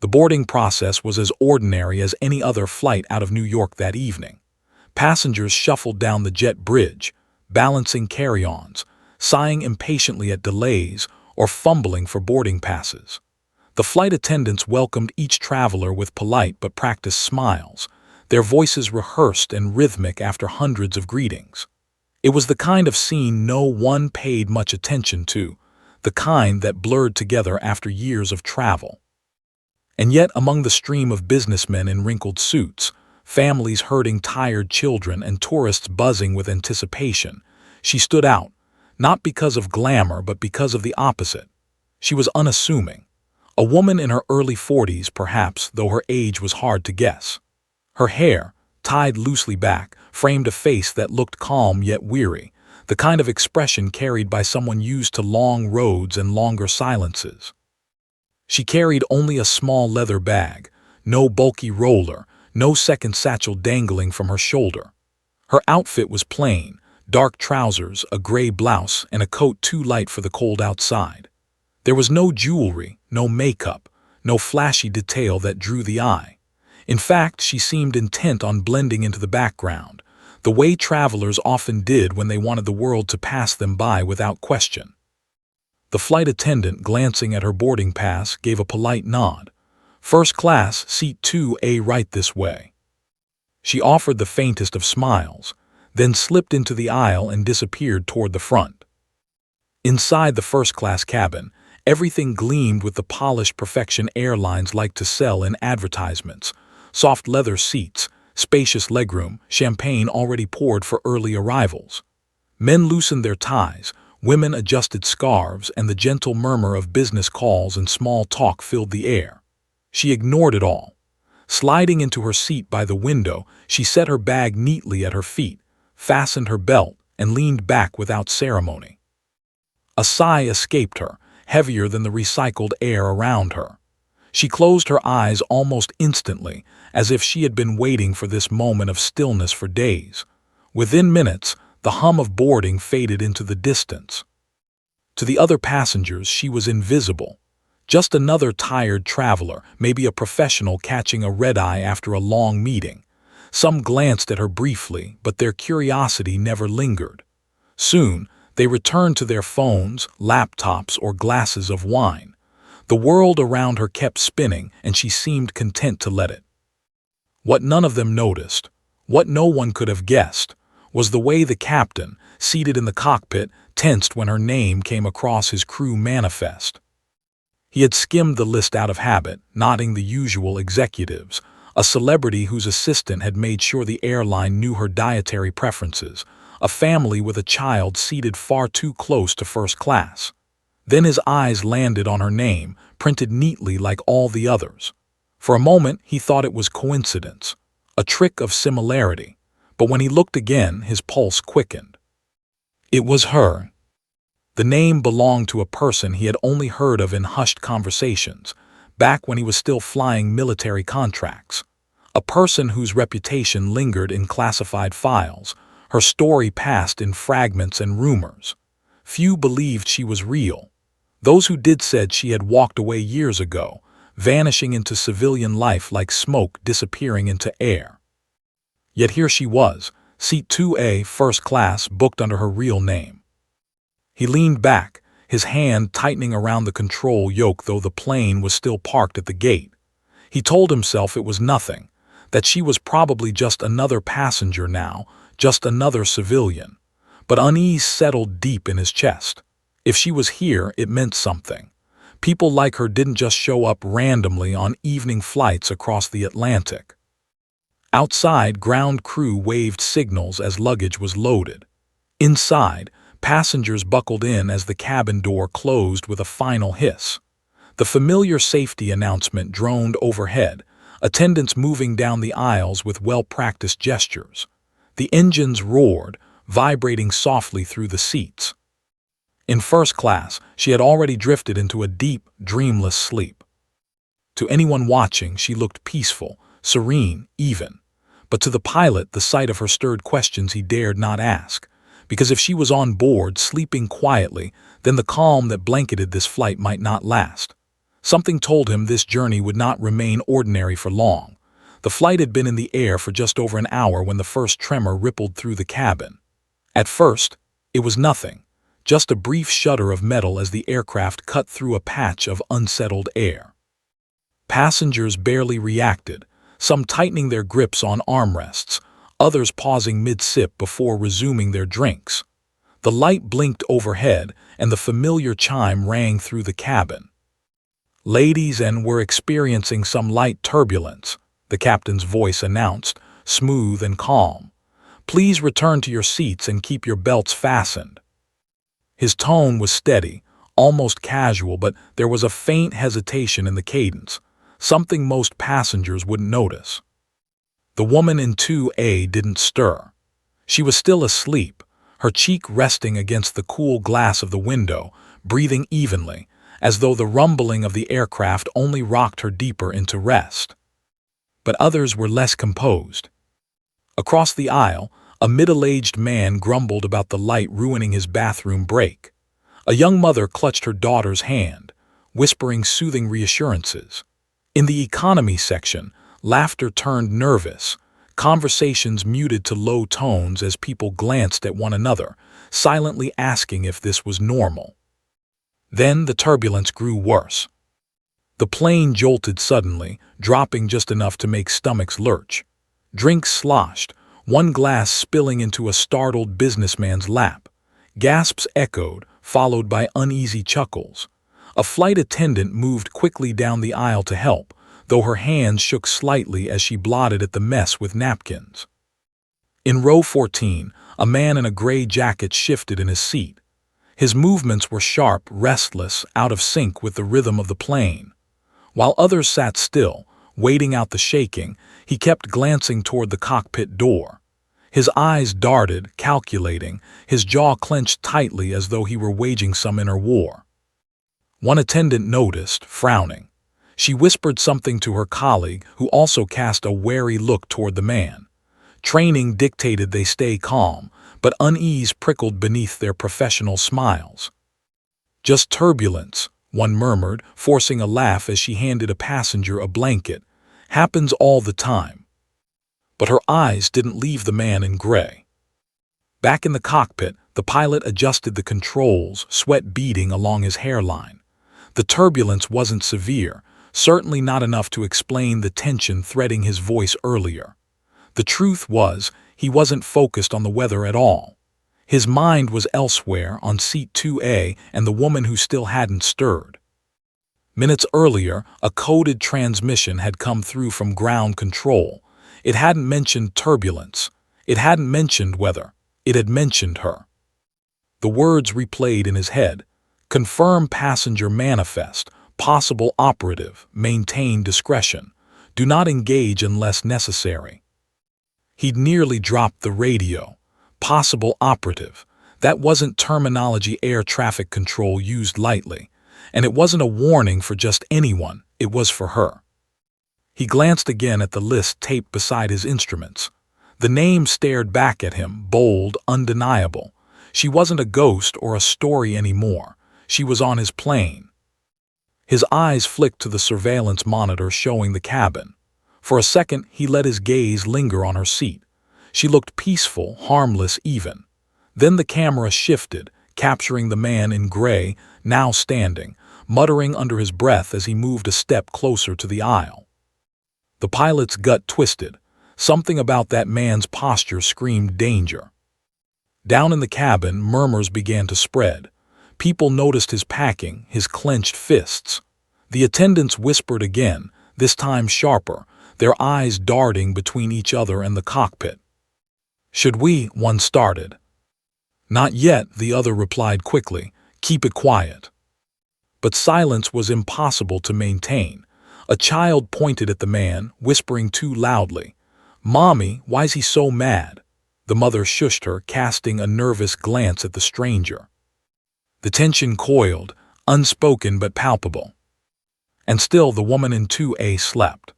The boarding process was as ordinary as any other flight out of New York that evening. Passengers shuffled down the jet bridge, balancing carry-ons, sighing impatiently at delays, or fumbling for boarding passes. The flight attendants welcomed each traveler with polite but practiced smiles, their voices rehearsed and rhythmic after hundreds of greetings. It was the kind of scene no one paid much attention to, the kind that blurred together after years of travel. And yet, among the stream of businessmen in wrinkled suits, families herding tired children, and tourists buzzing with anticipation, she stood out, not because of glamour but because of the opposite. She was unassuming. A woman in her early 40s, perhaps, though her age was hard to guess. Her hair, tied loosely back, framed a face that looked calm yet weary, the kind of expression carried by someone used to long roads and longer silences. She carried only a small leather bag, no bulky roller, no second satchel dangling from her shoulder. Her outfit was plain, dark trousers, a gray blouse, and a coat too light for the cold outside. There was no jewelry, no makeup, no flashy detail that drew the eye. In fact, she seemed intent on blending into the background, the way travelers often did when they wanted the world to pass them by without question. The flight attendant, glancing at her boarding pass, gave a polite nod. "First class, seat 2A, right this way." She offered the faintest of smiles, then slipped into the aisle and disappeared toward the front. Inside the first-class cabin, everything gleamed with the polished perfection airlines like to sell in advertisements: soft leather seats, spacious legroom, champagne already poured for early arrivals. Men loosened their ties, women adjusted scarves, and the gentle murmur of business calls and small talk filled the air. She ignored it all. Sliding into her seat by the window, she set her bag neatly at her feet, fastened her belt, and leaned back without ceremony. A sigh escaped her, heavier than the recycled air around her. She closed her eyes almost instantly, as if she had been waiting for this moment of stillness for days. Within minutes, the hum of boarding faded into the distance. To the other passengers, she was invisible. Just another tired traveler, maybe a professional catching a red-eye after a long meeting. Some glanced at her briefly, but their curiosity never lingered. Soon, they returned to their phones, laptops, or glasses of wine. The world around her kept spinning, and she seemed content to let it. What none of them noticed, what no one could have guessed, was the way the captain, seated in the cockpit, tensed when her name came across his crew manifest. He had skimmed the list out of habit, noting the usual executives, a celebrity whose assistant had made sure the airline knew her dietary preferences, a family with a child seated far too close to first class. Then his eyes landed on her name, printed neatly like all the others. For a moment, he thought it was coincidence, a trick of similarity, but when he looked again, his pulse quickened. It was her. The name belonged to a person he had only heard of in hushed conversations, back when he was still flying military contracts. A person whose reputation lingered in classified files, her story passed in fragments and rumors. Few believed she was real. Those who did said she had walked away years ago, vanishing into civilian life like smoke disappearing into air. Yet here she was, seat 2A, first class, booked under her real name. He leaned back, his hand tightening around the control yoke though the plane was still parked at the gate. He told himself it was nothing, that she was probably just another passenger now, just another civilian. But unease settled deep in his chest. If she was here, it meant something. People like her didn't just show up randomly on evening flights across the Atlantic. Outside, ground crew waved signals as luggage was loaded. Inside, passengers buckled in as the cabin door closed with a final hiss. The familiar safety announcement droned overhead, attendants moving down the aisles with well-practiced gestures. The engines roared, vibrating softly through the seats. In first class, she had already drifted into a deep, dreamless sleep. To anyone watching, she looked peaceful, serene, even. But to the pilot, the sight of her stirred questions he dared not ask, because if she was on board, sleeping quietly, then the calm that blanketed this flight might not last. Something told him this journey would not remain ordinary for long. The flight had been in the air for just over an hour when the first tremor rippled through the cabin. At first, it was nothing, just a brief shudder of metal as the aircraft cut through a patch of unsettled air. Passengers barely reacted, some tightening their grips on armrests, others pausing mid-sip before resuming their drinks. The light blinked overhead, and the familiar chime rang through the cabin. "Ladies, and we're experiencing some light turbulence," the captain's voice announced, smooth and calm. "Please return to your seats and keep your belts fastened." His tone was steady, almost casual, but there was a faint hesitation in the cadence, something most passengers wouldn't notice. The woman in 2A didn't stir. She was still asleep, her cheek resting against the cool glass of the window, breathing evenly, as though the rumbling of the aircraft only rocked her deeper into rest. But others were less composed. Across the aisle, a middle-aged man grumbled about the light ruining his bathroom break. A young mother clutched her daughter's hand, whispering soothing reassurances. In the economy section, laughter turned nervous, conversations muted to low tones as people glanced at one another, silently asking if this was normal. Then the turbulence grew worse. The plane jolted suddenly, dropping just enough to make stomachs lurch. Drinks sloshed, one glass spilling into a startled businessman's lap. Gasps echoed, followed by uneasy chuckles. A flight attendant moved quickly down the aisle to help, though her hands shook slightly as she blotted at the mess with napkins. In row 14, a man in a gray jacket shifted in his seat. His movements were sharp, restless, out of sync with the rhythm of the plane. While others sat still, waiting out the shaking, he kept glancing toward the cockpit door. His eyes darted, calculating, his jaw clenched tightly as though he were waging some inner war. One attendant noticed, frowning. She whispered something to her colleague, who also cast a wary look toward the man. Training dictated they stay calm, but unease prickled beneath their professional smiles. "Just turbulence," one murmured, forcing a laugh as she handed a passenger a blanket. "Happens all the time." But her eyes didn't leave the man in gray. Back in the cockpit, the pilot adjusted the controls, sweat beading along his hairline. The turbulence wasn't severe, certainly not enough to explain the tension threading his voice earlier. The truth was, he wasn't focused on the weather at all. His mind was elsewhere, on seat 2A and the woman who still hadn't stirred. Minutes earlier, a coded transmission had come through from ground control. It hadn't mentioned turbulence. It hadn't mentioned weather. It had mentioned her. The words replayed in his head: "Confirm passenger manifest. Possible operative. Maintain discretion. Do not engage unless necessary." He'd nearly dropped the radio. Possible operative. That wasn't terminology air traffic control used lightly. And it wasn't a warning for just anyone, it was for her. He glanced again at the list taped beside his instruments. The name stared back at him, bold, undeniable. She wasn't a ghost or a story anymore. She was on his plane. His eyes flicked to the surveillance monitor showing the cabin. For a second, he let his gaze linger on her seat. She looked peaceful, harmless even. Then the camera shifted, capturing the man in gray, now standing, muttering under his breath as he moved a step closer to the aisle. The pilot's gut twisted. Something about that man's posture screamed danger. Down in the cabin, murmurs began to spread. People noticed his packing, his clenched fists. The attendants whispered again, this time sharper, their eyes darting between each other and the cockpit. "Should we?" one started. "Not yet," the other replied quickly. "Keep it quiet." But silence was impossible to maintain. A child pointed at the man, whispering too loudly. "Mommy, why's he so mad?" The mother shushed her, casting a nervous glance at the stranger. The tension coiled, unspoken but palpable. And still the woman in 2A slept.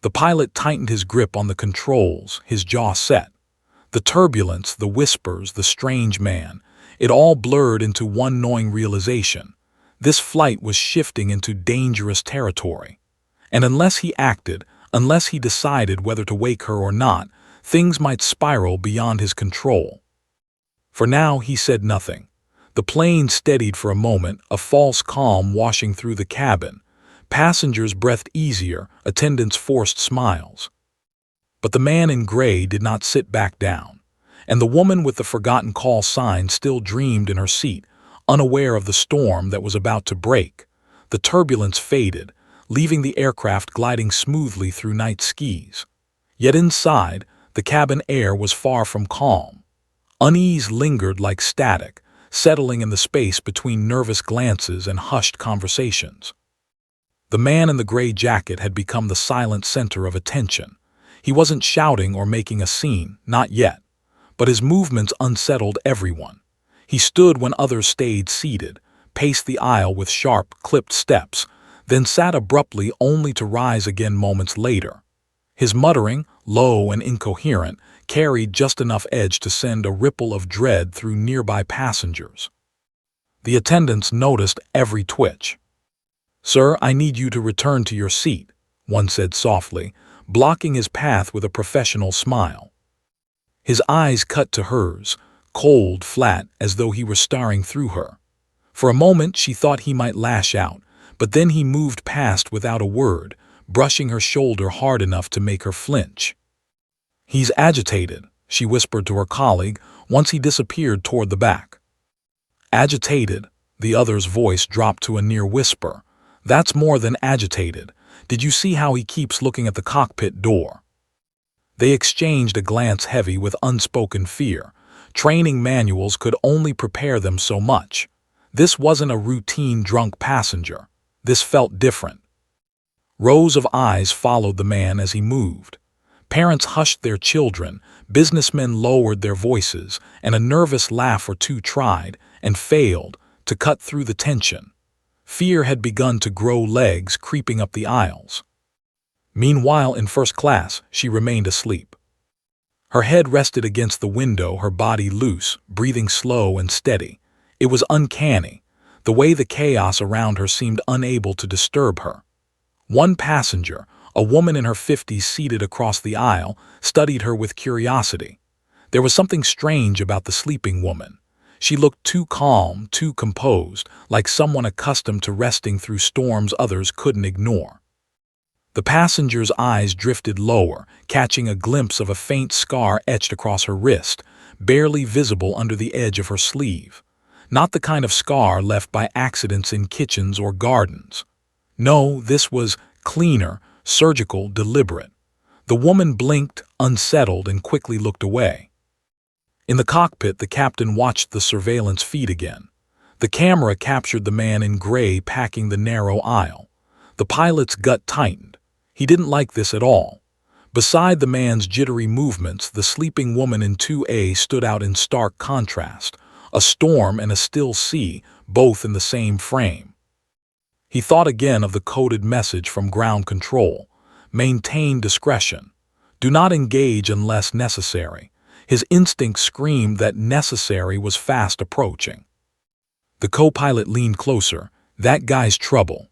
The pilot tightened his grip on the controls, his jaw set. The turbulence, the whispers, the strange man, it all blurred into one gnawing realization. This flight was shifting into dangerous territory. And unless he acted, unless he decided whether to wake her or not, things might spiral beyond his control. For now, he said nothing. The plane steadied for a moment, a false calm washing through the cabin. Passengers breathed easier, attendants forced smiles. But the man in gray did not sit back down, and the woman with the forgotten call sign still dreamed in her seat, unaware of the storm that was about to break. The turbulence faded, leaving the aircraft gliding smoothly through night skis. Yet inside, the cabin air was far from calm. Unease lingered like static, settling in the space between nervous glances and hushed conversations. The man in the gray jacket had become the silent center of attention. He wasn't shouting or making a scene, not yet, but his movements unsettled everyone. He stood when others stayed seated, paced the aisle with sharp, clipped steps, then sat abruptly only to rise again moments later. His muttering, low and incoherent, carried just enough edge to send a ripple of dread through nearby passengers. The attendants noticed every twitch. "Sir, I need you to return to your seat," one said softly, blocking his path with a professional smile. His eyes cut to hers, cold, flat, as though he were staring through her. For a moment she thought he might lash out, but then he moved past without a word, brushing her shoulder hard enough to make her flinch. "He's agitated," she whispered to her colleague once he disappeared toward the back. "Agitated?" The other's voice dropped to a near whisper. "That's more than agitated. Did you see how he keeps looking at the cockpit door?" They exchanged a glance heavy with unspoken fear. Training manuals could only prepare them so much. This wasn't a routine drunk passenger. This felt different. Rows of eyes followed the man as he moved. Parents hushed their children, businessmen lowered their voices, and a nervous laugh or two tried, and failed, to cut through the tension. Fear had begun to grow legs creeping up the aisles. Meanwhile, in first class, she remained asleep. Her head rested against the window, her body loose, breathing slow and steady. It was uncanny, the way the chaos around her seemed unable to disturb her. One passenger, a woman in her 50s seated across the aisle, studied her with curiosity. There was something strange about the sleeping woman. She looked too calm, too composed, like someone accustomed to resting through storms others couldn't ignore. The passenger's eyes drifted lower, catching a glimpse of a faint scar etched across her wrist, barely visible under the edge of her sleeve. Not the kind of scar left by accidents in kitchens or gardens. No, this was cleaner, surgical, deliberate. The woman blinked, unsettled, and quickly looked away. In the cockpit, the captain watched the surveillance feed again. The camera captured the man in gray packing the narrow aisle. The pilot's gut tightened. He didn't like this at all. Beside the man's jittery movements, the sleeping woman in 2A stood out in stark contrast. A storm and a still sea, both in the same frame. He thought again of the coded message from ground control. Maintain discretion. Do not engage unless necessary. His instinct screamed that necessary was fast approaching. The co-pilot leaned closer. "That guy's trouble."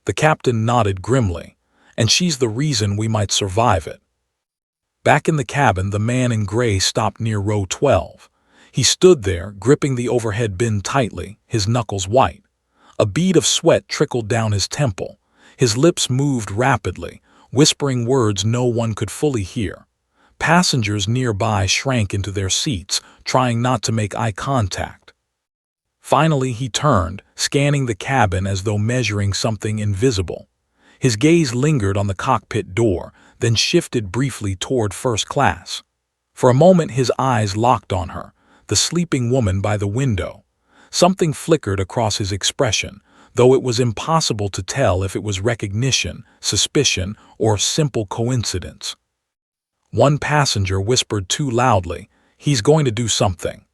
The captain nodded grimly. "And she's the reason we might survive it." Back in the cabin, the man in gray stopped near row 12. He stood there, gripping the overhead bin tightly, his knuckles white. A bead of sweat trickled down his temple. His lips moved rapidly, whispering words no one could fully hear. Passengers nearby shrank into their seats, trying not to make eye contact. Finally, he turned, scanning the cabin as though measuring something invisible. His gaze lingered on the cockpit door, then shifted briefly toward first class. For a moment his eyes locked on her, the sleeping woman by the window. Something flickered across his expression, though it was impossible to tell if it was recognition, suspicion, or simple coincidence. One passenger whispered too loudly, "He's going to do something."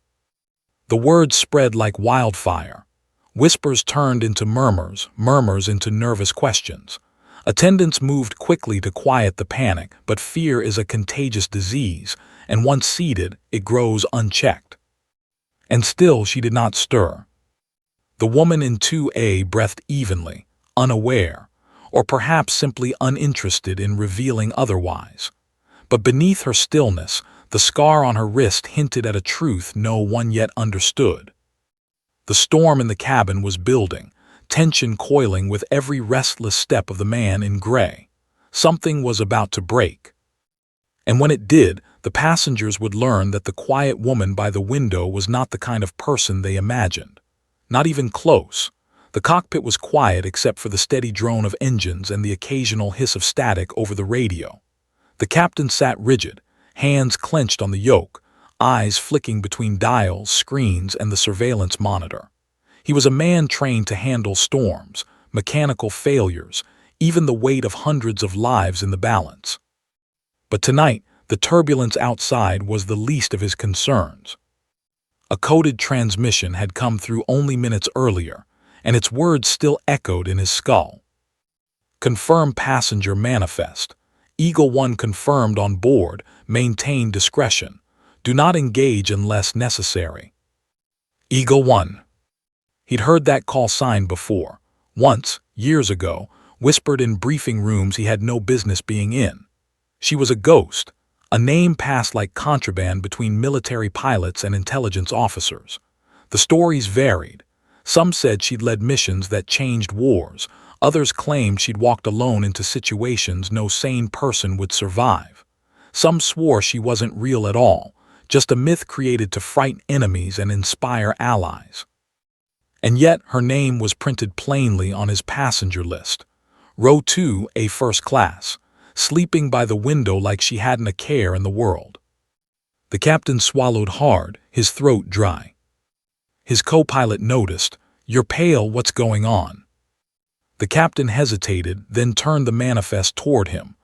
The words spread like wildfire. Whispers turned into murmurs, murmurs into nervous questions. Attendants moved quickly to quiet the panic, but fear is a contagious disease, and once seated, it grows unchecked. And still she did not stir. The woman in 2A breathed evenly, unaware, or perhaps simply uninterested in revealing otherwise. But beneath her stillness, the scar on her wrist hinted at a truth no one yet understood. The storm in the cabin was building, tension coiling with every restless step of the man in gray. Something was about to break. And when it did, the passengers would learn that the quiet woman by the window was not the kind of person they imagined. Not even close. The cockpit was quiet except for the steady drone of engines and the occasional hiss of static over the radio. The captain sat rigid, hands clenched on the yoke, eyes flicking between dials, screens, and the surveillance monitor. He was a man trained to handle storms, mechanical failures, even the weight of hundreds of lives in the balance. But tonight, the turbulence outside was the least of his concerns. A coded transmission had come through only minutes earlier, and its words still echoed in his skull. Confirm passenger manifest. Eagle 1 confirmed on board, maintain discretion. Do not engage unless necessary. Eagle 1. He'd heard that call sign before. Once, years ago, whispered in briefing rooms he had no business being in. She was a ghost, a name passed like contraband between military pilots and intelligence officers. The stories varied. Some said she'd led missions that changed wars. Others claimed she'd walked alone into situations no sane person would survive. Some swore she wasn't real at all, just a myth created to frighten enemies and inspire allies. And yet her name was printed plainly on his passenger list. Row 2, a first class, sleeping by the window like she hadn't a care in the world. The captain swallowed hard, his throat dry. His co-pilot noticed, "You're pale, what's going on?" The captain hesitated, then turned the manifest toward him.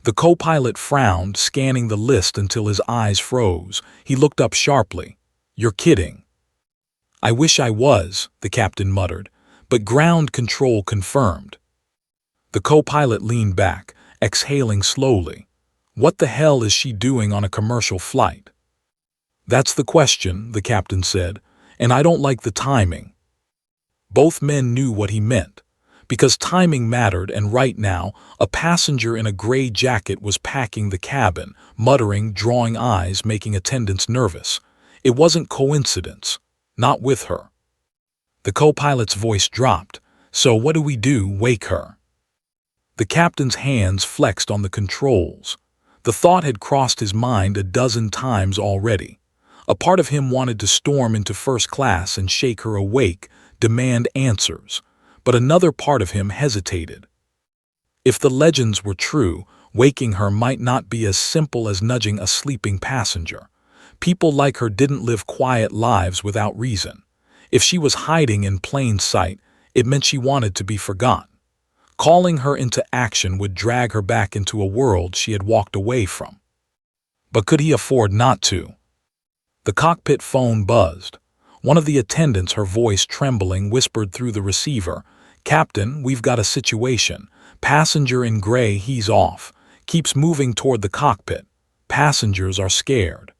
The co-pilot frowned, scanning the list until his eyes froze. He looked up sharply. "You're kidding." "I wish I was," the captain muttered, but ground control confirmed. The co-pilot leaned back, exhaling slowly. "What the hell is she doing on a commercial flight?" "That's the question," the captain said, "and I don't like the timing." Both men knew what he meant, because timing mattered, and right now, a passenger in a gray jacket was packing the cabin, muttering, drawing eyes, making attendants nervous. It wasn't coincidence. Not with her. The co-pilot's voice dropped. "So what do we do, wake her?" The captain's hands flexed on the controls. The thought had crossed his mind a dozen times already. A part of him wanted to storm into first class and shake her awake, demand answers. But another part of him hesitated. If the legends were true, waking her might not be as simple as nudging a sleeping passenger. People like her didn't live quiet lives without reason. If she was hiding in plain sight, it meant she wanted to be forgotten. Calling her into action would drag her back into a world she had walked away from. But could he afford not to? The cockpit phone buzzed. One of the attendants, her voice trembling, whispered through the receiver, "Captain, we've got a situation. Passenger in gray, he's off. Keeps moving toward the cockpit. Passengers are scared."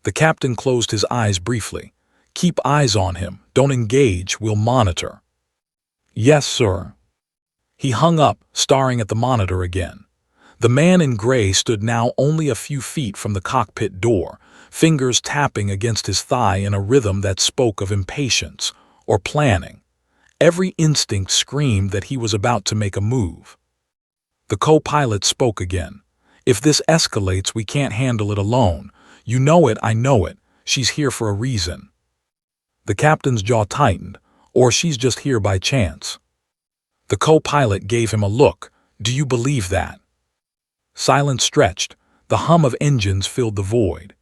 The captain closed his eyes briefly. "Keep eyes on him. Don't engage. We'll monitor." "Yes, sir." He hung up, staring at the monitor again. The man in gray stood now only a few feet from the cockpit door, fingers tapping against his thigh in a rhythm that spoke of impatience or planning. Every instinct screamed that he was about to make a move. The co-pilot spoke again. "If this escalates, we can't handle it alone. You know it, I know it. She's here for a reason." The captain's jaw tightened. "Or she's just here by chance." The co-pilot gave him a look. "Do you believe that?" Silence stretched. The hum of engines filled the void.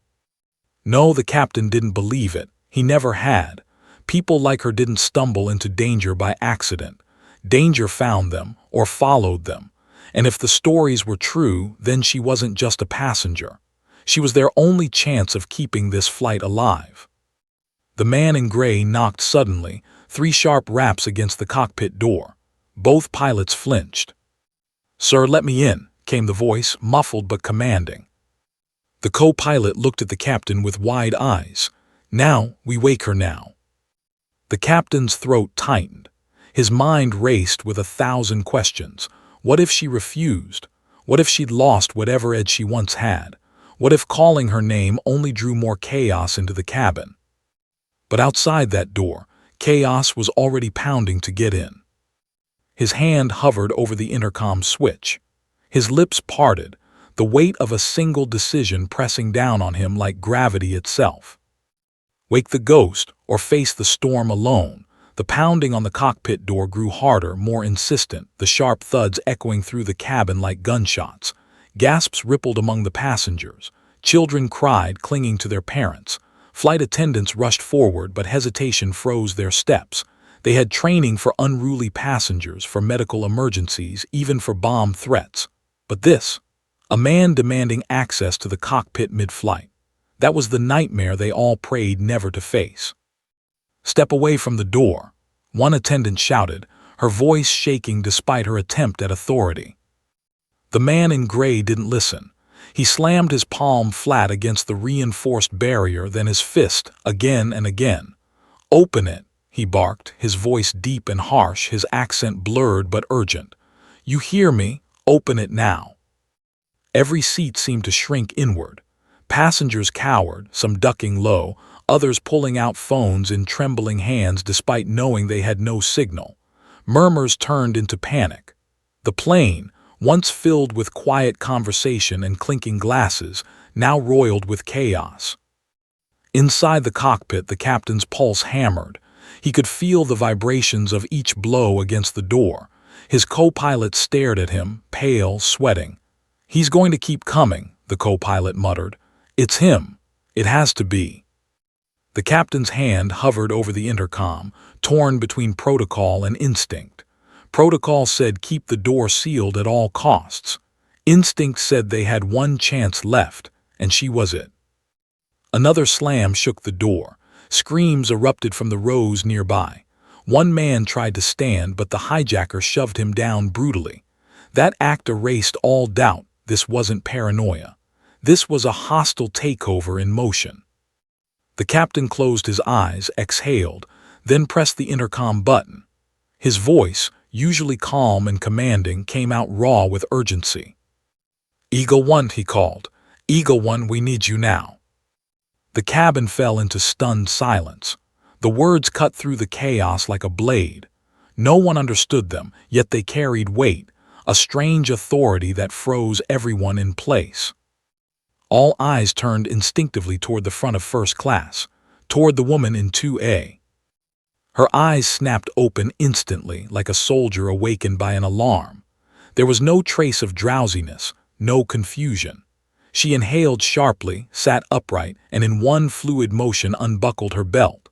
No, the captain didn't believe it. He never had. People like her didn't stumble into danger by accident. Danger found them, or followed them. And if the stories were true, then she wasn't just a passenger. She was their only chance of keeping this flight alive. The man in gray knocked suddenly, 3 sharp raps against the cockpit door. Both pilots flinched. "Sir, let me in," came the voice, muffled but commanding. The co-pilot looked at the captain with wide eyes. "Now, we wake her now." The captain's throat tightened. His mind raced with 1,000 questions. What if she refused? What if she'd lost whatever edge she once had? What if calling her name only drew more chaos into the cabin? But outside that door, chaos was already pounding to get in. His hand hovered over the intercom switch. His lips parted, the weight of a single decision pressing down on him like gravity itself. Wake the ghost or face the storm alone. The pounding on the cockpit door grew harder, more insistent, the sharp thuds echoing through the cabin like gunshots. Gasps rippled among the passengers. Children cried, clinging to their parents. Flight attendants rushed forward, but hesitation froze their steps. They had training for unruly passengers, for medical emergencies, even for bomb threats. But this, a man demanding access to the cockpit mid-flight. That was the nightmare they all prayed never to face. "Step away from the door," one attendant shouted, her voice shaking despite her attempt at authority. The man in gray didn't listen. He slammed his palm flat against the reinforced barrier, then his fist, again and again. "Open it," he barked, his voice deep and harsh, his accent blurred but urgent. "You hear me? Open it now." Every seat seemed to shrink inward. Passengers cowered, some ducking low, others pulling out phones in trembling hands despite knowing they had no signal. Murmurs turned into panic. The plane, once filled with quiet conversation and clinking glasses, now roiled with chaos. Inside the cockpit, the captain's pulse hammered. He could feel the vibrations of each blow against the door. His co-pilot stared at him, pale, sweating. "He's going to keep coming," the co-pilot muttered. "It's him. It has to be." The captain's hand hovered over the intercom, torn between protocol and instinct. Protocol said keep the door sealed at all costs. Instinct said they had one chance left, and she was it. Another slam shook the door. Screams erupted from the rows nearby. One man tried to stand, but the hijacker shoved him down brutally. That act erased all doubt. This wasn't paranoia. This was a hostile takeover in motion. The captain closed his eyes, exhaled, then pressed the intercom button. His voice, usually calm and commanding, came out raw with urgency. "Eagle 1, he called. "Eagle 1, we need you now." The cabin fell into stunned silence. The words cut through the chaos like a blade. No one understood them, yet they carried weight, a strange authority that froze everyone in place. All eyes turned instinctively toward the front of first class, toward the woman in 2A. Her eyes snapped open instantly, like a soldier awakened by an alarm. There was no trace of drowsiness, no confusion. She inhaled sharply, sat upright, and in one fluid motion unbuckled her belt.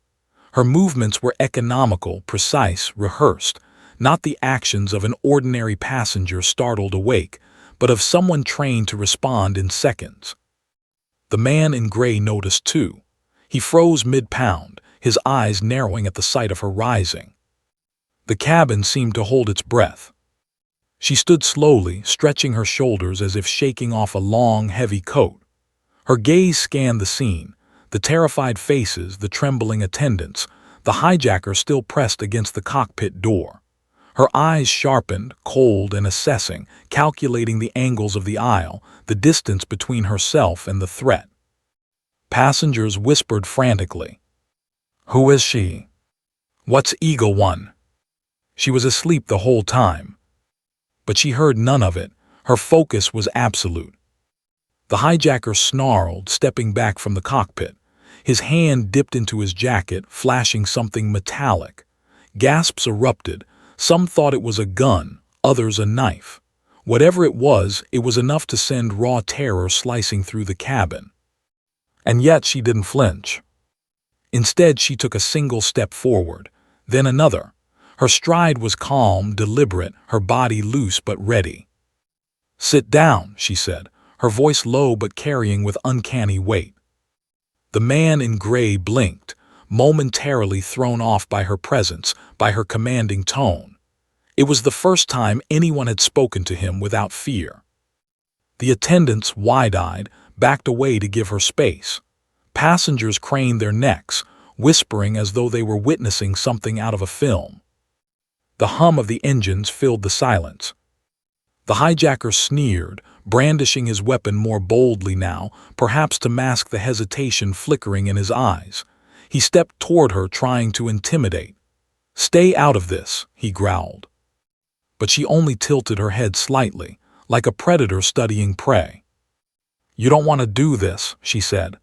Her movements were economical, precise, rehearsed, not the actions of an ordinary passenger startled awake, but of someone trained to respond in seconds. The man in gray noticed too. He froze mid-pound, his eyes narrowing at the sight of her rising. The cabin seemed to hold its breath. She stood slowly, stretching her shoulders as if shaking off a long, heavy coat. Her gaze scanned the scene, the terrified faces, the trembling attendants, the hijacker still pressed against the cockpit door. Her eyes sharpened, cold and assessing, calculating the angles of the aisle, the distance between herself and the threat. Passengers whispered frantically. "Who is she? What's Eagle 1? She was asleep the whole time." But she heard none of it. Her focus was absolute. The hijacker snarled, stepping back from the cockpit. His hand dipped into his jacket, flashing something metallic. Gasps erupted. Some thought it was a gun, others a knife. Whatever it was enough to send raw terror slicing through the cabin. And yet she didn't flinch. Instead, she took a single step forward, then another. Her stride was calm, deliberate, her body loose but ready. "Sit down," she said, her voice low but carrying with uncanny weight. The man in gray blinked, momentarily thrown off by her presence, by her commanding tone. It was the first time anyone had spoken to him without fear. The attendants, wide-eyed, backed away to give her space. Passengers craned their necks, whispering as though they were witnessing something out of a film. The hum of the engines filled the silence. The hijacker sneered, brandishing his weapon more boldly now, perhaps to mask the hesitation flickering in his eyes. He stepped toward her, trying to intimidate. "Stay out of this," he growled. But she only tilted her head slightly, like a predator studying prey. "You don't want to do this," she said.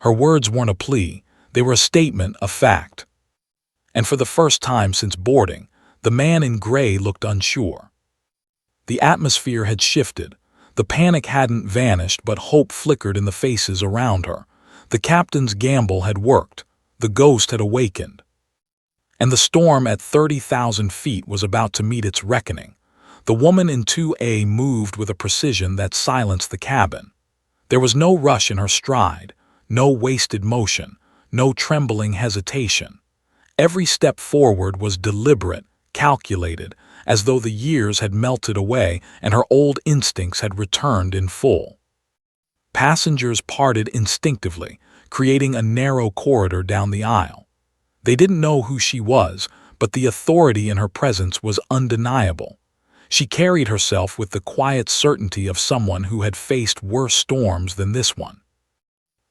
Her words weren't a plea, they were a statement of fact. And for the first time since boarding, the man in gray looked unsure. The atmosphere had shifted. The panic hadn't vanished, but hope flickered in the faces around her. The captain's gamble had worked. The ghost had awakened. And the storm at 30,000 feet was about to meet its reckoning. The woman in 2A moved with a precision that silenced the cabin. There was no rush in her stride, no wasted motion, no trembling hesitation. Every step forward was deliberate, calculated, as though the years had melted away and her old instincts had returned in full. Passengers parted instinctively, creating a narrow corridor down the aisle. They didn't know who she was, but the authority in her presence was undeniable. She carried herself with the quiet certainty of someone who had faced worse storms than this one.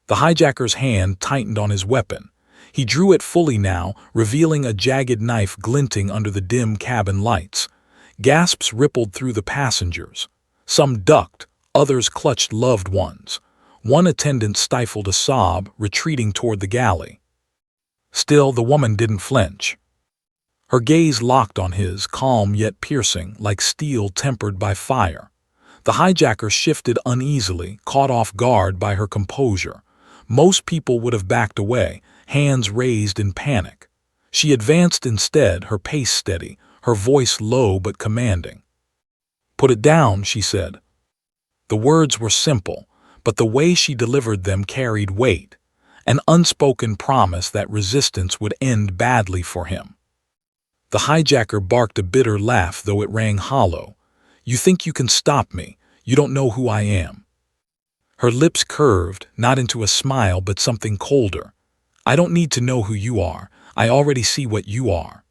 The hijacker's hand tightened on his weapon. He drew it fully now, revealing a jagged knife glinting under the dim cabin lights. Gasps rippled through the passengers. Some ducked, others clutched loved ones. One attendant stifled a sob, retreating toward the galley. Still, the woman didn't flinch. Her gaze locked on his, calm yet piercing, like steel tempered by fire. The hijacker shifted uneasily, caught off guard by her composure. Most people would have backed away, hands raised in panic. She advanced instead, her pace steady, her voice low but commanding. "Put it down," she said. The words were simple, but the way she delivered them carried weight, an unspoken promise that resistance would end badly for him. The hijacker barked a bitter laugh, though it rang hollow. "You think you can stop me? You don't know who I am." Her lips curved, not into a smile but something colder. "I don't need to know who you are. I already see what you are."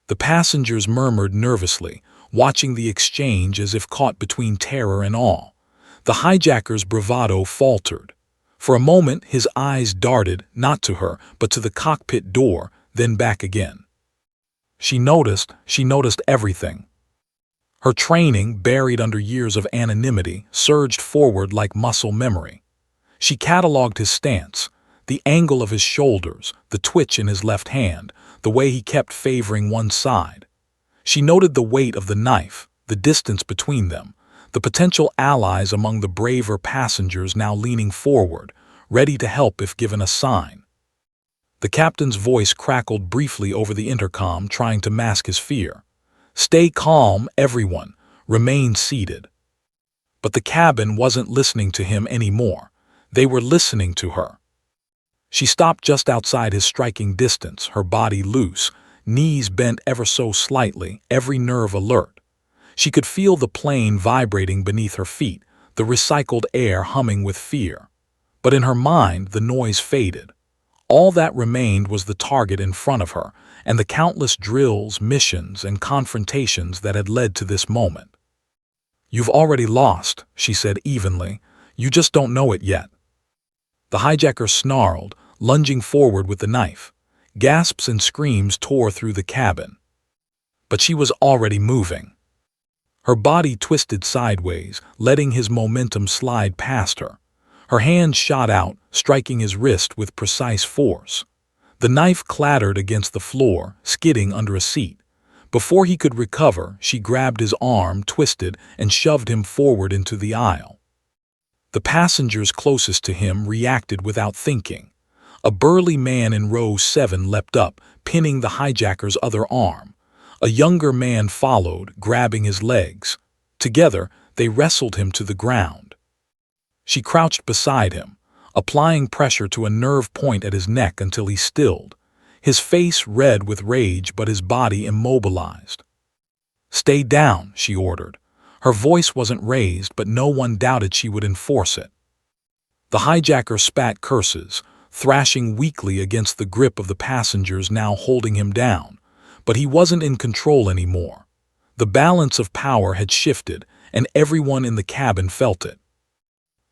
The passengers murmured nervously, watching the exchange as if caught between terror and awe. The hijacker's bravado faltered. For a moment his eyes darted, not to her, but to the cockpit door, then back again. She noticed everything. Her training, buried under years of anonymity, surged forward like muscle memory. She cataloged his stance, the angle of his shoulders, the twitch in his left hand, the way he kept favoring one side. She noted the weight of the knife, the distance between them, the potential allies among the braver passengers now leaning forward, ready to help if given a sign. The captain's voice crackled briefly over the intercom, trying to mask his fear. "Stay calm, everyone. Remain seated." But the cabin wasn't listening to him anymore. They were listening to her. She stopped just outside his striking distance, her body loose, knees bent ever so slightly, every nerve alert. She could feel the plane vibrating beneath her feet, the recycled air humming with fear. But in her mind, the noise faded. All that remained was the target in front of her, and the countless drills, missions, and confrontations that had led to this moment. "You've already lost," she said evenly. "You just don't know it yet." The hijacker snarled, lunging forward with the knife. Gasps and screams tore through the cabin. But she was already moving. Her body twisted sideways, letting his momentum slide past her. Her hand shot out, striking his wrist with precise force. The knife clattered against the floor, skidding under a seat. Before he could recover, she grabbed his arm, twisted, and shoved him forward into the aisle. The passengers closest to him reacted without thinking. A burly man in row 7 leapt up, pinning the hijacker's other arm. A younger man followed, grabbing his legs. Together, they wrestled him to the ground. She crouched beside him, applying pressure to a nerve point at his neck until he stilled, his face red with rage but his body immobilized. "Stay down," she ordered. Her voice wasn't raised, but no one doubted she would enforce it. The hijacker spat curses, thrashing weakly against the grip of the passengers now holding him down. But he wasn't in control anymore. The balance of power had shifted, and everyone in the cabin felt it.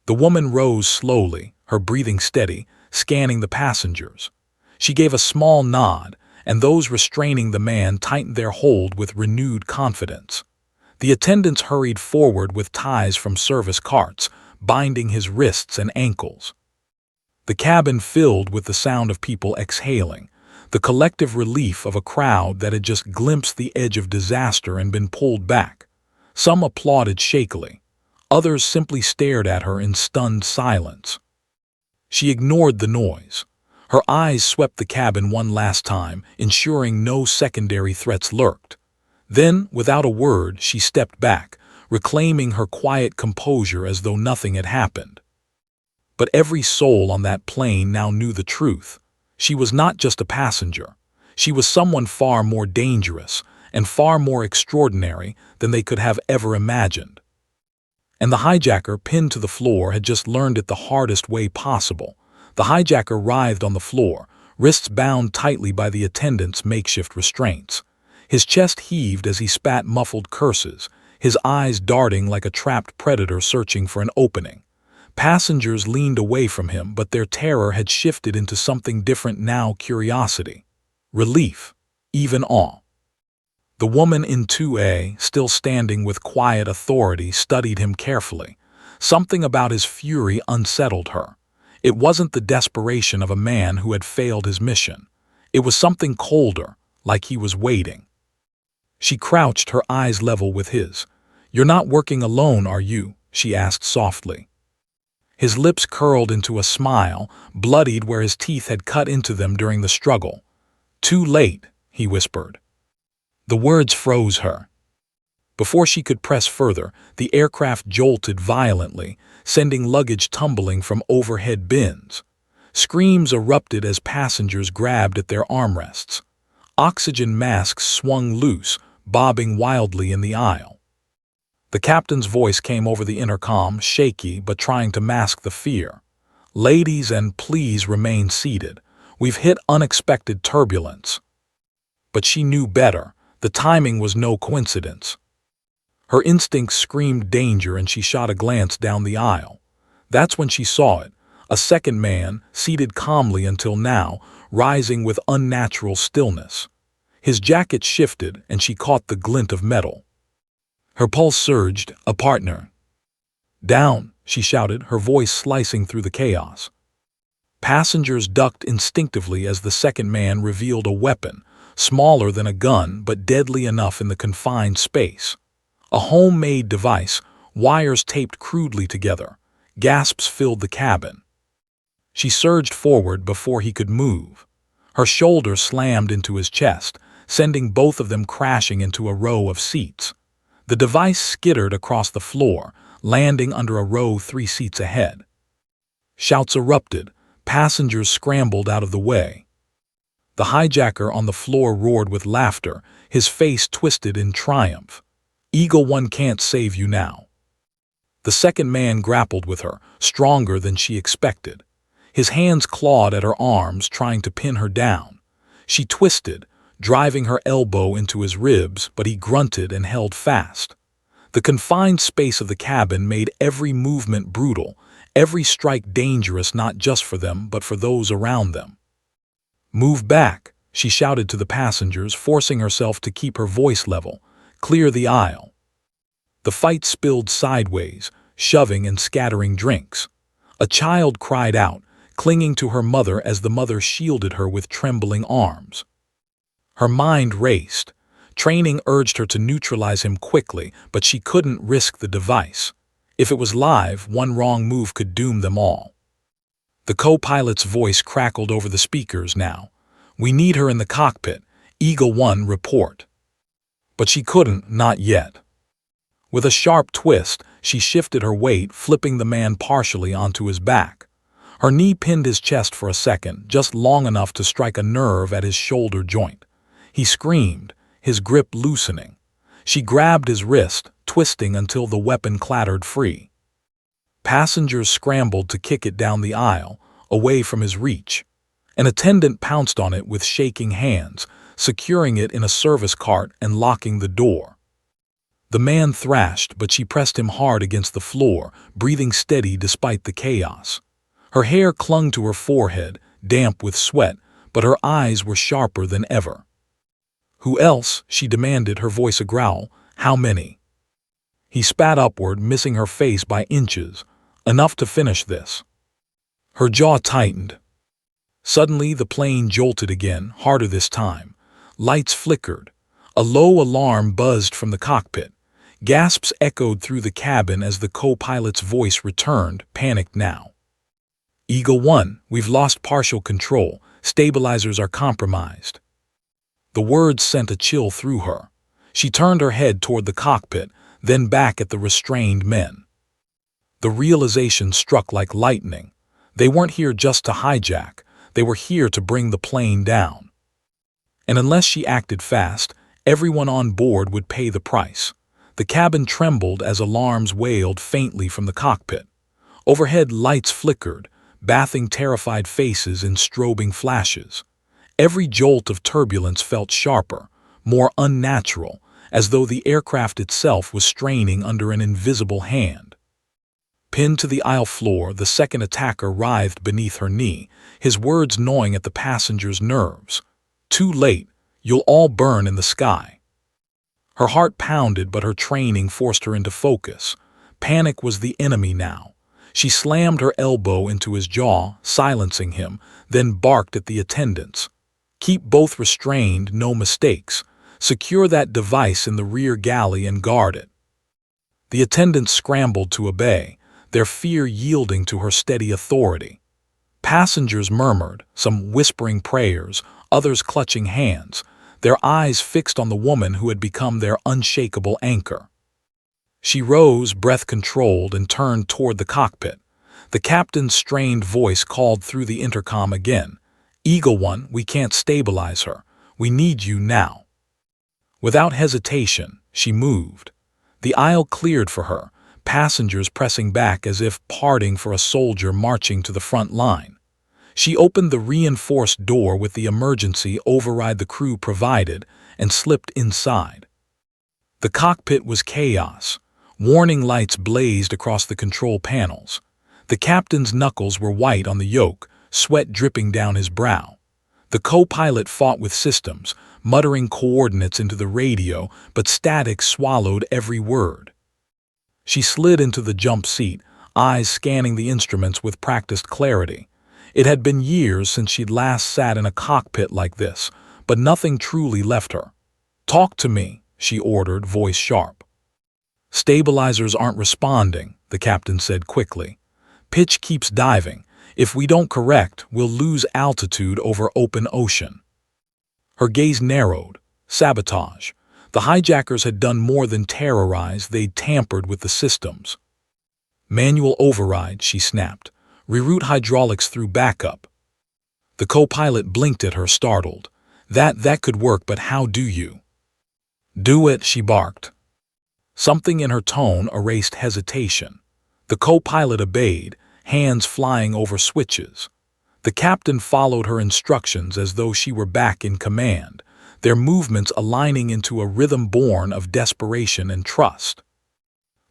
The woman rose slowly, her breathing steady, scanning the passengers. She gave a small nod, and those restraining the man tightened their hold with renewed confidence. The attendants hurried forward with ties from service carts, binding his wrists and ankles. The cabin filled with the sound of people exhaling, the collective relief of a crowd that had just glimpsed the edge of disaster and been pulled back. Some applauded shakily. Others simply stared at her in stunned silence. She ignored the noise. Her eyes swept the cabin one last time, ensuring no secondary threats lurked. Then, without a word, she stepped back, reclaiming her quiet composure as though nothing had happened. But every soul on that plane now knew the truth. She was not just a passenger. She was someone far more dangerous and far more extraordinary than they could have ever imagined. And the hijacker, pinned to the floor, had just learned it the hardest way possible. The hijacker writhed on the floor, wrists bound tightly by the attendants' makeshift restraints. His chest heaved as he spat muffled curses, his eyes darting like a trapped predator searching for an opening. Passengers leaned away from him, but their terror had shifted into something different now: curiosity, relief, even awe. The woman in 2A, still standing with quiet authority, studied him carefully. Something about his fury unsettled her. It wasn't the desperation of a man who had failed his mission. It was something colder, like he was waiting. She crouched, her eyes level with his. "You're not working alone, are you?" she asked softly. His lips curled into a smile, bloodied where his teeth had cut into them during the struggle. "Too late," he whispered. The words froze her. Before she could press further, the aircraft jolted violently, sending luggage tumbling from overhead bins. Screams erupted as passengers grabbed at their armrests. Oxygen masks swung loose, bobbing wildly in the aisle. The captain's voice came over the intercom, shaky but trying to mask the fear. "Ladies, and please remain seated. We've hit unexpected turbulence." But she knew better. The timing was no coincidence. Her instincts screamed danger, and she shot a glance down the aisle. That's when she saw it, a second man, seated calmly until now, rising with unnatural stillness. His jacket shifted, and she caught the glint of metal. Her pulse surged. "A partner." "Down," she shouted, her voice slicing through the chaos. Passengers ducked instinctively as the second man revealed a weapon, smaller than a gun but deadly enough in the confined space. A homemade device, wires taped crudely together. Gasps filled the cabin. She surged forward before he could move. Her shoulder slammed into his chest, sending both of them crashing into a row of seats. The device skittered across the floor, landing under a row 3 seats ahead. Shouts erupted. Passengers scrambled out of the way. The hijacker on the floor roared with laughter, his face twisted in triumph. "Eagle One can't save you now." The second man grappled with her, stronger than she expected. His hands clawed at her arms, trying to pin her down. She twisted, driving her elbow into his ribs, but he grunted and held fast. The confined space of the cabin made every movement brutal, every strike dangerous, not just for them but for those around them. "Move back," she shouted to the passengers, forcing herself to keep her voice level. "Clear the aisle." The fight spilled sideways, shoving and scattering drinks. A child cried out, clinging to her mother as the mother shielded her with trembling arms. Her mind raced. Training urged her to neutralize him quickly, but she couldn't risk the device. If it was live, one wrong move could doom them all. The co-pilot's voice crackled over the speakers now. "We need her in the cockpit. Eagle One, report." But she couldn't, not yet. With a sharp twist, she shifted her weight, flipping the man partially onto his back. Her knee pinned his chest for a second, just long enough to strike a nerve at his shoulder joint. He screamed, his grip loosening. She grabbed his wrist, twisting until the weapon clattered free. Passengers scrambled to kick it down the aisle, away from his reach. An attendant pounced on it with shaking hands, securing it in a service cart and locking the door. The man thrashed, but she pressed him hard against the floor, breathing steady despite the chaos. Her hair clung to her forehead, damp with sweat, but her eyes were sharper than ever. "Who else?" she demanded, her voice a growl. "How many?" He spat upward, missing her face by inches, enough to finish this. Her jaw tightened. Suddenly the plane jolted again, harder this time. Lights flickered. A low alarm buzzed from the cockpit. Gasps echoed through the cabin as the co-pilot's voice returned, panicked now. "Eagle 1, we've lost partial control. Stabilizers are compromised." The words sent a chill through her. She turned her head toward the cockpit, then back at the restrained men. The realization struck like lightning. They weren't here just to hijack. They were here to bring the plane down. And unless she acted fast, everyone on board would pay the price. The cabin trembled as alarms wailed faintly from the cockpit. Overhead lights flickered, bathing terrified faces in strobing flashes. Every jolt of turbulence felt sharper, more unnatural, as though the aircraft itself was straining under an invisible hand. Pinned to the aisle floor, the second attacker writhed beneath her knee, his words gnawing at the passengers' nerves. "Too late. You'll all burn in the sky." Her heart pounded, but her training forced her into focus. Panic was the enemy now. She slammed her elbow into his jaw, silencing him, then barked at the attendants. "Keep both restrained, no mistakes. Secure that device in the rear galley and guard it." The attendants scrambled to obey, their fear yielding to her steady authority. Passengers murmured, some whispering prayers, others clutching hands, their eyes fixed on the woman who had become their unshakable anchor. She rose, breath controlled, and turned toward the cockpit. The captain's strained voice called through the intercom again. "Eagle 1, we can't stabilize her. We need you now." Without hesitation, she moved. The aisle cleared for her, passengers pressing back as if parting for a soldier marching to the front line. She opened the reinforced door with the emergency override the crew provided and slipped inside. The cockpit was chaos. Warning lights blazed across the control panels. The captain's knuckles were white on the yoke, sweat dripping down his brow. The co-pilot fought with systems, muttering coordinates into the radio, but static swallowed every word. She slid into the jump seat, eyes scanning the instruments with practiced clarity. It had been years since she'd last sat in a cockpit like this, but nothing truly left her. "Talk to me," she ordered, voice sharp. "Stabilizers aren't responding," the captain said quickly. "Pitch keeps diving. If we don't correct, we'll lose altitude over open ocean." Her gaze narrowed. Sabotage. The hijackers had done more than terrorize, they'd tampered with the systems. "Manual override," she snapped. "Reroute hydraulics through backup." The co-pilot blinked at her, startled. That could work, but how do you?" "Do it," she barked. Something in her tone erased hesitation. The co-pilot obeyed, hands flying over switches. The captain followed her instructions as though she were back in command, their movements aligning into a rhythm born of desperation and trust.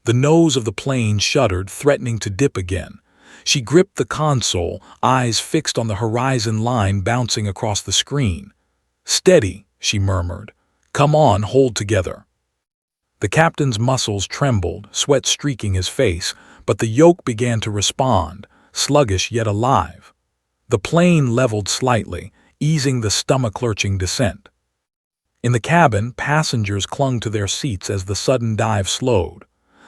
The nose of the plane shuddered, threatening to dip again. She gripped the console, eyes fixed on the horizon line bouncing across the screen. "Steady," she murmured. "Come on, hold together." The captain's muscles trembled, sweat streaking his face, but the yoke began to respond, sluggish yet alive. The plane leveled slightly, easing the stomach-lurching descent. In the cabin, passengers clung to their seats as the sudden dive slowed.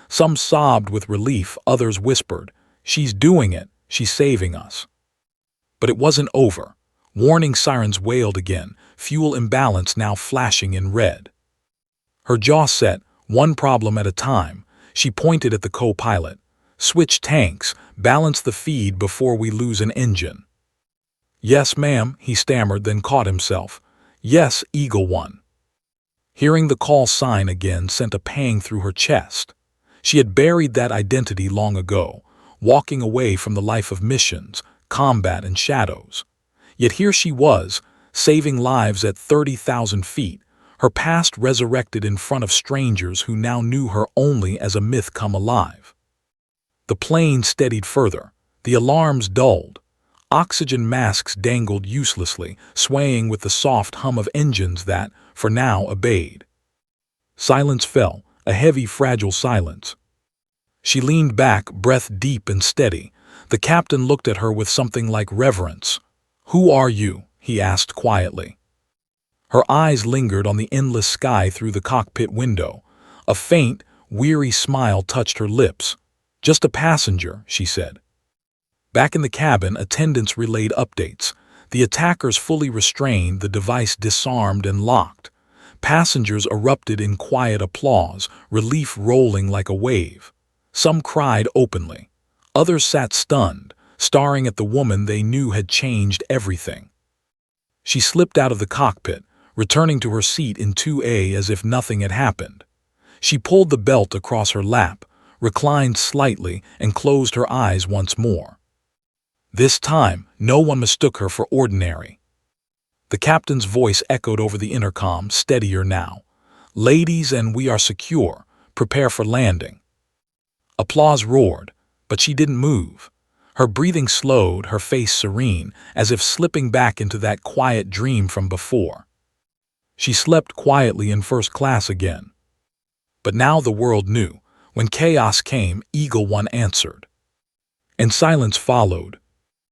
Some sobbed with relief, others whispered, "She's doing it, she's saving us." But it wasn't over. Warning sirens wailed again, fuel imbalance now flashing in red. Her jaw set, one problem at a time. She pointed at the co-pilot. "Switch tanks, balance the feed before we lose an engine." "Yes, ma'am," he stammered, then caught himself. "Yes, Eagle 1." Hearing the call sign again sent a pang through her chest. She had buried that identity long ago, walking away from the life of missions, combat and shadows. Yet here she was, saving lives at 30,000 feet, her past resurrected in front of strangers who now knew her only as a myth come alive. The plane steadied further, the alarms dulled. Oxygen masks dangled uselessly, swaying with the soft hum of engines that, for now, obeyed. Silence fell, a heavy, fragile silence. She leaned back, breath deep and steady. The captain looked at her with something like reverence. "Who are you?" he asked quietly. Her eyes lingered on the endless sky through the cockpit window. A faint, weary smile touched her lips. "Just a passenger," she said. Back in the cabin, attendants relayed updates. The attackers fully restrained, the device disarmed and locked. Passengers erupted in quiet applause, relief rolling like a wave. Some cried openly. Others sat stunned, staring at the woman they knew had changed everything. She slipped out of the cockpit, returning to her seat in 2A as if nothing had happened. She pulled the belt across her lap, reclined slightly, and closed her eyes once more. This time, no one mistook her for ordinary. The captain's voice echoed over the intercom, steadier now. "Ladies, and we are secure. Prepare for landing." Applause roared, but she didn't move. Her breathing slowed, her face serene, as if slipping back into that quiet dream from before. She slept quietly in first class again. But now the world knew. When chaos came, Eagle One answered. And silence followed,